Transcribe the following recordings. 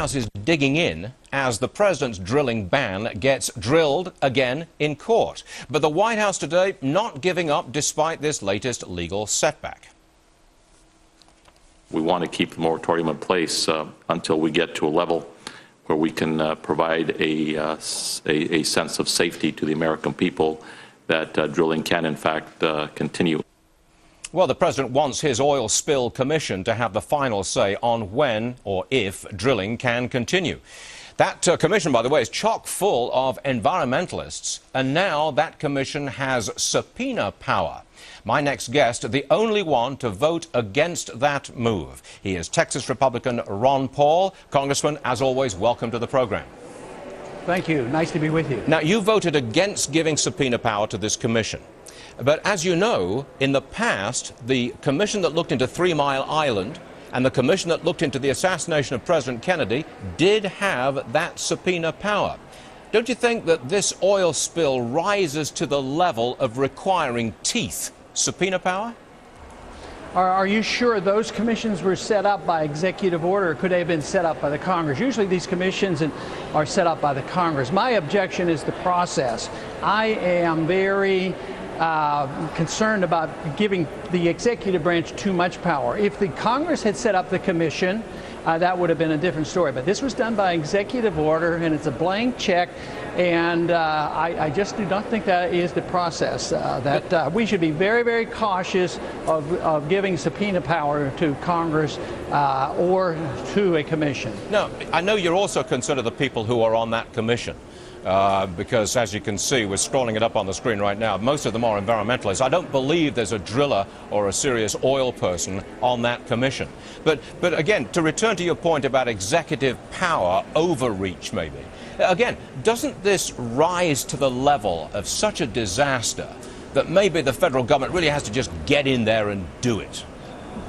House is digging in as the president's drilling ban gets drilled again in court. But the White House today not giving up despite this latest legal setback. We want to keep the moratorium in place until we get to a level where we can provide a sense of safety to the American people that drilling can, in fact, continue. Well, the president wants his oil spill commission to have the final say on when or if drilling can continue. That commission, by the way, is chock full of environmentalists, and now that commission has subpoena power. My next guest, the only one to vote against that move. He is Texas Republican Ron Paul. Congressman, as always, welcome to the program. Thank you. Nice to be with you. Now, you voted against giving subpoena power to this commission. But as you know, in the past, the commission that looked into 3 Mile Island and the commission that looked into the assassination of President Kennedy did have that subpoena power. Don't you think that this oil spill rises to the level of requiring teeth, subpoena power? Are you sure those commissions were set up by executive order, or could they have been set up by the Congress? Usually these commissions are set up by the Congress. My objection is the process. I am very concerned about giving the executive branch too much power. If the Congress had set up the commission, that would have been a different story. But this was done by executive order, and it's a blank check, and I just do not think that is the process. We should be very, very cautious of giving subpoena power to Congress or to a commission. No, I know you're also concerned of the people who are on that commission. Because, as you can see, we're scrolling it up on the screen right now, most of them are environmentalists. I don't believe there's a driller or a serious oil person on that commission. But again, to return to your point about executive power overreach, maybe, again, doesn't this rise to the level of such a disaster that maybe the federal government really has to just get in there and do it?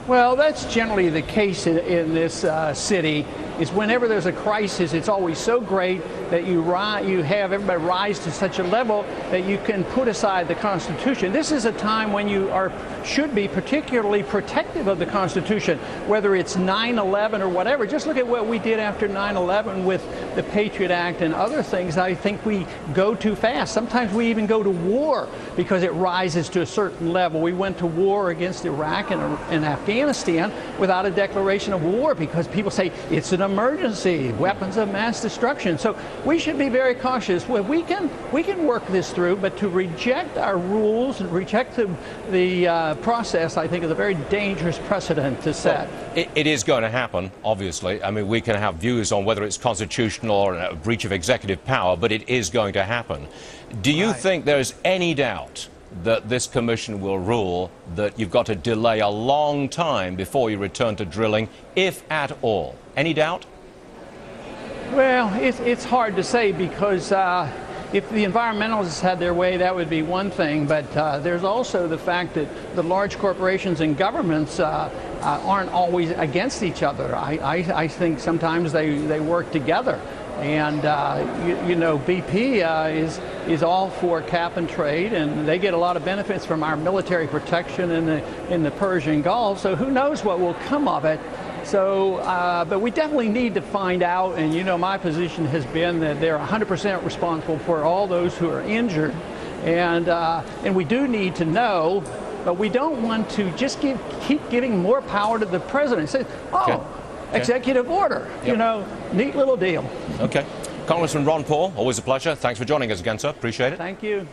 Well, that's generally the case in this city, is whenever there's a crisis, it's always so great that you have everybody rise to such a level that you can put aside the Constitution. This is a time when you should be particularly protective of the Constitution, whether it's 9/11 or whatever. Just look at what we did after 9/11 with the Patriot Act and other things. I think we go too fast. Sometimes we even go to war because it rises to a certain level. We went to war against Iraq and Afghanistan without a declaration of war because people say it's an emergency, weapons of mass destruction. So we should be very cautious. Well, we can work this through, but to reject our rules and reject the process, I think, is a very dangerous precedent to set. Well, it is going to happen, obviously. I mean, we can have views on whether it's constitutional or a breach of executive power, but it is going to happen. Do you think there's any doubt that this commission will rule that you've got to delay a long time before you return to drilling, if at all? Any doubt? Well, it's hard to say because if the environmentalists had their way, that would be one thing. But there's also the fact that the large corporations and governments aren't always against each other. I think sometimes they work together. And, you know, BP is all for cap and trade, and they get a lot of benefits from our military protection in the Persian Gulf. So who knows what will come of it. So, but we definitely need to find out, and you know my position has been that they're 100% responsible for all those who are injured, and we do need to know, but we don't want to just keep giving more power to the president. Say, oh, okay. Executive order, yep. You know, neat little deal. Okay. Congressman Ron Paul, always a pleasure. Thanks for joining us again, sir. Appreciate it. Thank you.